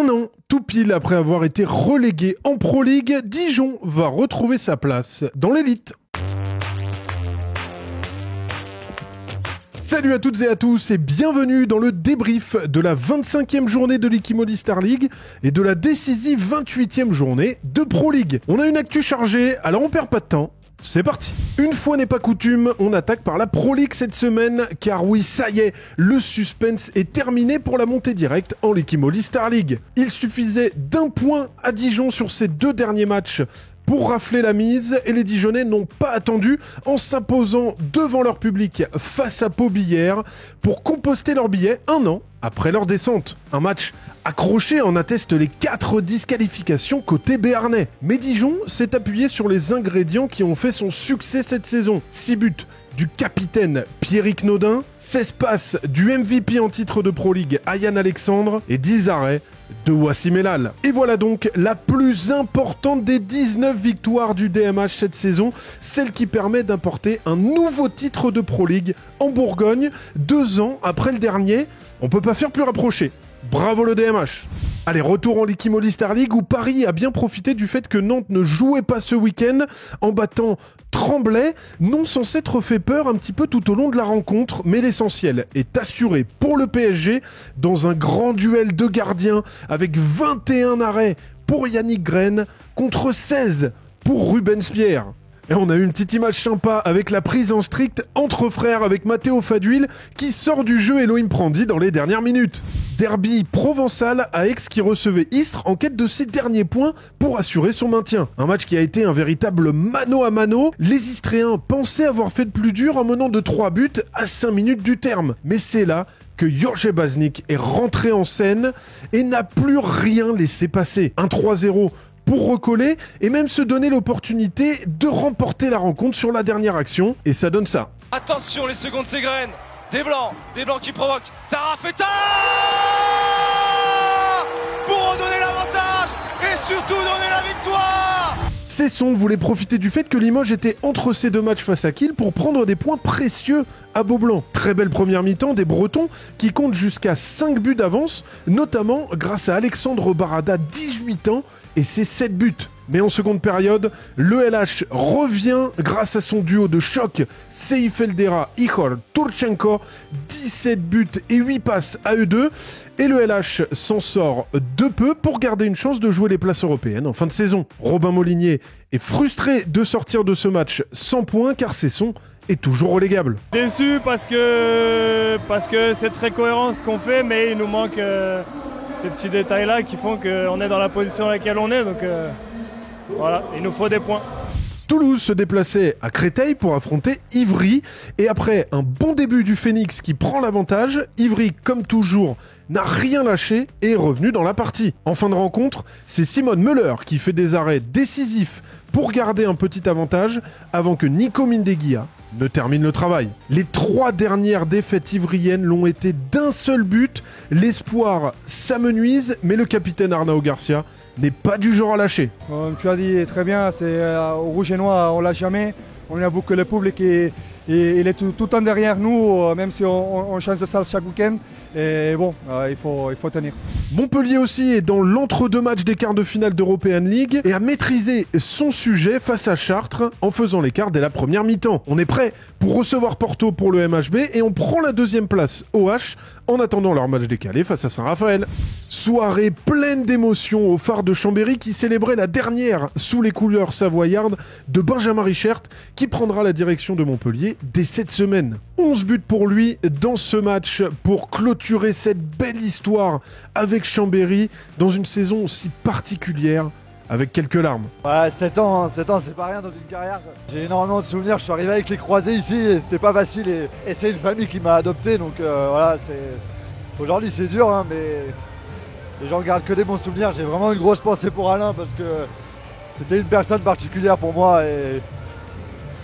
Un an, tout pile après avoir été relégué en Pro League, Dijon va retrouver sa place dans l'élite. Salut à toutes et à tous et bienvenue dans le débrief de la 25e journée de l'Ikimoli Star League et de la décisive 28e journée de Pro League. On a une actu chargée, alors on perd pas de temps. C'est parti. Une fois n'est pas coutume, on attaque par la Pro League cette semaine, car oui, ça y est, le suspense est terminé pour la montée directe en l'Ikimoli Star League. Il suffisait d'un point à Dijon sur ces deux derniers matchs pour rafler la mise, et les Dijonnais n'ont pas attendu en s'imposant devant leur public face à Pau Billère pour composter leur billet un an après leur descente. Un match accroché en attestent les 4 disqualifications côté béarnais. Mais Dijon s'est appuyé sur les ingrédients qui ont fait son succès cette saison. 6 buts du capitaine Pierrick Naudin, 16 passes du MVP en titre de Pro League Ayhan Alexandre et 10 arrêts de Wassim Elal. Et voilà donc la plus importante des 19 victoires du DMH cette saison, celle qui permet d'importer un nouveau titre de Pro League en Bourgogne, 2 ans après le dernier. On peut pas faire plus rapproché. Bravo le DMH. Allez, retour en l'Ikimoli Star League où Paris a bien profité du fait que Nantes ne jouait pas ce week-end en battant Tremblay, non sans s'être fait peur un petit peu tout au long de la rencontre, mais l'essentiel est assuré pour le PSG dans un grand duel de gardiens avec 21 arrêts pour Yannick Green contre 16 pour Rubens Pierre. Et on a eu une petite image sympa avec la prise en strict entre frères avec Matteo Fadhuil qui sort du jeu Elohim Prandi dans les dernières minutes. Derby provençal à Aix qui recevait Istres en quête de ses derniers points pour assurer son maintien. Un match qui a été un véritable mano à mano. Les Istréens pensaient avoir fait le plus dur en menant de 3 buts à 5 minutes du terme. Mais c'est là que Jorge Baznik est rentré en scène et n'a plus rien laissé passer. Un 3-0 pour recoller et même se donner l'opportunité de remporter la rencontre sur la dernière action. Et ça donne ça. Attention, les secondes s'égrènent. Des blancs qui provoquent. Tarafeta pour redonner l'avantage et surtout donner la victoire. Cesson voulait profiter du fait que Limoges était entre ces deux matchs face à Kiel pour prendre des points précieux à Beaublanc. Très belle première mi-temps des Bretons qui comptent jusqu'à 5 buts d'avance, notamment grâce à Alexandre Barada, 18 ans, et ses 7 buts. Mais en seconde période, le LH revient grâce à son duo de choc Seif Eldera, Ihor Turchenko, 17 buts et 8 passes à eux deux. Et le LH s'en sort de peu pour garder une chance de jouer les places européennes en fin de saison. Robin Molinier est frustré de sortir de ce match sans points car Cesson est toujours relégable. Déçu parce que c'est très cohérent ce qu'on fait, mais il nous manque ces petits détails-là qui font qu'on est dans la position dans laquelle on est. Donc voilà, il nous faut des points. Toulouse se déplaçait à Créteil pour affronter Ivry. Et après un bon début du Phoenix qui prend l'avantage, Ivry, comme toujours, n'a rien lâché et est revenu dans la partie. En fin de rencontre, c'est Simone Müller qui fait des arrêts décisifs pour garder un petit avantage avant que Nico Mindeguia ne termine le travail. Les 3 dernières défaites ivriennes l'ont été d'un seul but. L'espoir s'amenuise, mais le capitaine Arnao Garcia n'est pas du genre à lâcher. Comme tu as dit très bien, c'est au rouge et noir, on ne lâche jamais. On avoue que le public il est tout le temps derrière nous, même si on change de salle chaque week-end. Et bon, il faut tenir. Montpellier aussi est dans l'entre-deux matchs des quarts de finale d'European League et a maîtrisé son sujet face à Chartres en faisant l'écart dès la première mi-temps. On est prêt pour recevoir Porto pour le MHB et on prend la 2e place OH en attendant leur match décalé face à Saint-Raphaël. Soirée pleine d'émotions au phare de Chambéry qui célébrait la dernière sous les couleurs savoyardes de Benjamin Richert qui prendra la direction de Montpellier dès cette semaine. 11 buts pour lui dans ce match pour clôturer cette belle histoire avec Chambéry dans une saison aussi particulière avec quelques larmes. Ouais, 7 ans, c'est pas rien dans une carrière. J'ai énormément de souvenirs, je suis arrivé avec les croisés ici et c'était pas facile et c'est une famille qui m'a adopté donc voilà, aujourd'hui c'est dur hein, mais les gens gardent que des bons souvenirs. J'ai vraiment une grosse pensée pour Alain parce que c'était une personne particulière pour moi et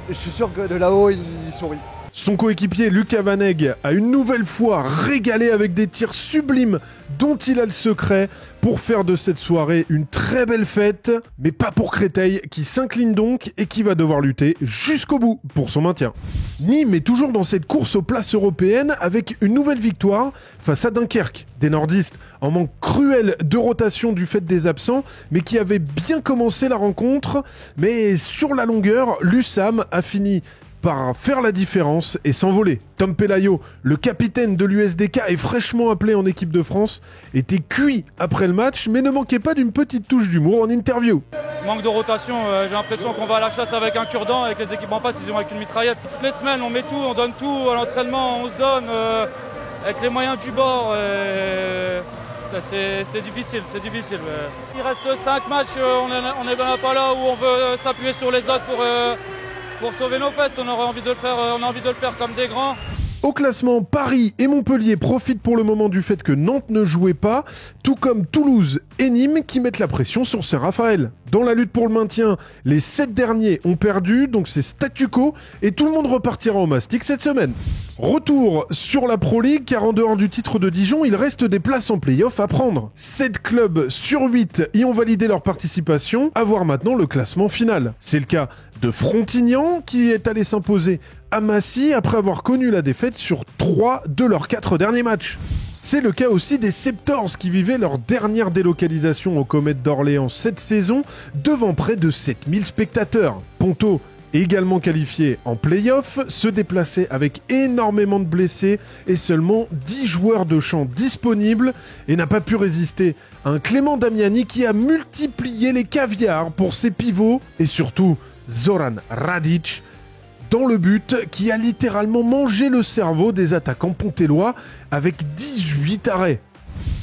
je suis sûr que de là-haut il sourit. Son coéquipier Lucas Vaneg a une nouvelle fois régalé avec des tirs sublimes dont il a le secret pour faire de cette soirée une très belle fête, mais pas pour Créteil qui s'incline donc et qui va devoir lutter jusqu'au bout pour son maintien. Nîmes est toujours dans cette course aux places européennes avec une nouvelle victoire face à Dunkerque. Des nordistes en manque cruel de rotation du fait des absents, mais qui avaient bien commencé la rencontre, mais sur la longueur, l'USAM a fini par faire la différence et s'envoler. Tom Pelayo, le capitaine de l'USDK et fraîchement appelé en équipe de France, était cuit après le match, mais ne manquait pas d'une petite touche d'humour en interview. Manque de rotation, j'ai l'impression qu'on va à la chasse avec un cure-dent et que les équipes en face, ils ont avec une mitraillette. Toutes les semaines, on met tout, on donne tout à l'entraînement, on se donne avec les moyens du bord. C'est difficile, c'est difficile. Il reste 5 matchs, on n'est pas là où on veut s'appuyer sur les autres pour sauver nos fesses. On a envie de le faire comme des grands. Au classement, Paris et Montpellier profitent pour le moment du fait que Nantes ne jouait pas, tout comme Toulouse et Nîmes qui mettent la pression sur Saint-Raphaël. Dans la lutte pour le maintien, les 7 derniers ont perdu, donc c'est statu quo, et tout le monde repartira au mastic cette semaine. Retour sur la Pro League, car en dehors du titre de Dijon, il reste des places en play-off à prendre. 7 clubs sur 8 y ont validé leur participation, à voir maintenant le classement final. C'est le cas de Frontignan, qui est allé s'imposer à Massy après avoir connu la défaite sur 3 de leurs 4 derniers matchs. C'est le cas aussi des Septors qui vivaient leur dernière délocalisation au Comète d'Orléans cette saison devant près de 7000 spectateurs. Ponto, également qualifié en play-off, se déplaçait avec énormément de blessés et seulement 10 joueurs de champ disponibles et n'a pas pu résister à un Clément Damiani qui a multiplié les caviars pour ses pivots et surtout Zoran Radic dans le but qui a littéralement mangé le cerveau des attaquants pontellois avec 18 arrêts.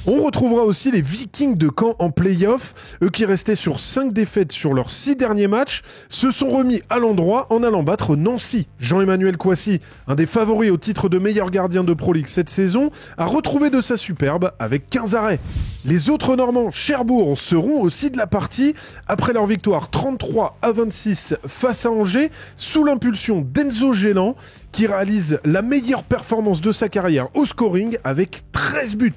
On retrouvera aussi les Vikings de Caen en play-off, eux qui restaient sur 5 défaites sur leurs 6 derniers matchs, se sont remis à l'endroit en allant battre Nancy. Jean-Emmanuel Kouassi, un des favoris au titre de meilleur gardien de Pro League cette saison, a retrouvé de sa superbe avec 15 arrêts. Les autres Normands, Cherbourg, seront aussi de la partie après leur victoire 33-26 face à Angers, sous l'impulsion d'Enzo Gélan, qui réalise la meilleure performance de sa carrière au scoring avec 13 buts.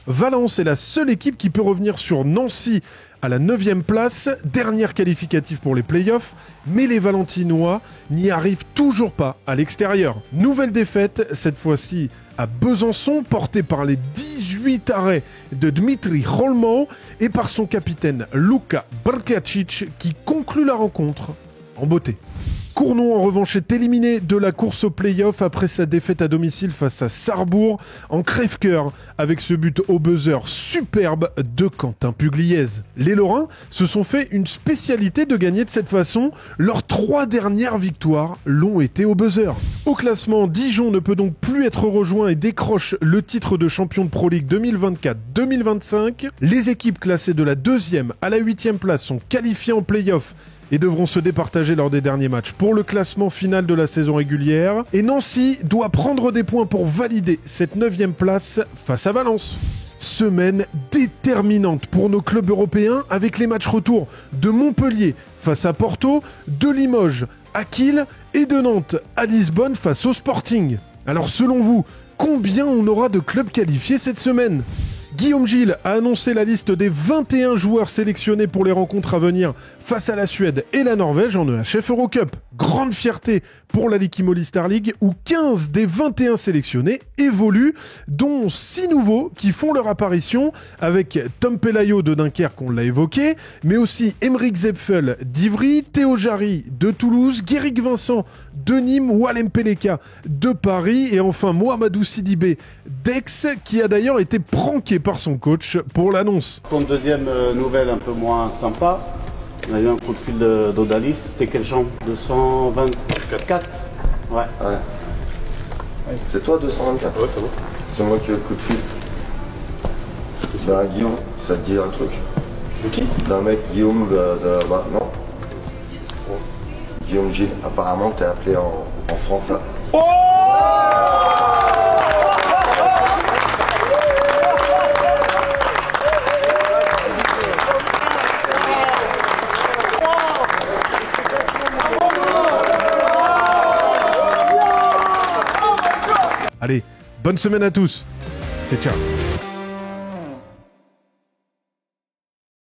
Valence est la seule équipe qui peut revenir sur Nancy à la 9e place, dernière qualificative pour les playoffs, mais les Valentinois n'y arrivent toujours pas à l'extérieur. Nouvelle défaite, cette fois-ci à Besançon, portée par les 18 arrêts de Dmitri Holmo et par son capitaine Luka Brkacic qui conclut la rencontre en beauté. Cournon, en revanche, est éliminé de la course au play-off après sa défaite à domicile face à Sarrebourg en crève-cœur avec ce but au buzzer superbe de Quentin Pugliese. Les Lorrains se sont fait une spécialité de gagner de cette façon. Leurs 3 dernières victoires l'ont été au buzzer. Au classement, Dijon ne peut donc plus être rejoint et décroche le titre de champion de Pro League 2024-2025. Les équipes classées de la 2e à la 8e place sont qualifiées en play-off et devront se départager lors des derniers matchs pour le classement final de la saison régulière. Et Nancy doit prendre des points pour valider cette 9e place face à Valence. Semaine déterminante pour nos clubs européens avec les matchs retour de Montpellier face à Porto, de Limoges à Kiel et de Nantes à Lisbonne face au Sporting. Alors selon vous, combien on aura de clubs qualifiés cette semaine ? Guillaume Gilles a annoncé la liste des 21 joueurs sélectionnés pour les rencontres à venir face à la Suède et la Norvège en EHF Eurocup. Grande fierté pour la Ligue Imoli Star League où 15 des 21 sélectionnés évoluent, dont 6 nouveaux qui font leur apparition avec Tom Pelayo de Dunkerque, on l'a évoqué, mais aussi Emeric Zepfel d'Ivry, Théo Jarry de Toulouse, Guéric Vincent de Nîmes, Walem Peleka de Paris et enfin Mohamedou Sidibé d'Aix qui a d'ailleurs été pranké par son coach pour l'annonce. Pour une deuxième nouvelle un peu moins sympa, on a eu un coup de fil d'Odalis. C'était quelle chambre? 224. Ouais. C'est toi 224? Ouais, c'est bon. C'est moi qui ai le coup de fil. C'est un Guillaume, ça te dit un truc? De qui? D'un mec, Guillaume bah, non. Guillaume Gilles, apparemment t'es appelé en France. Bonne semaine à tous. C'est ciao.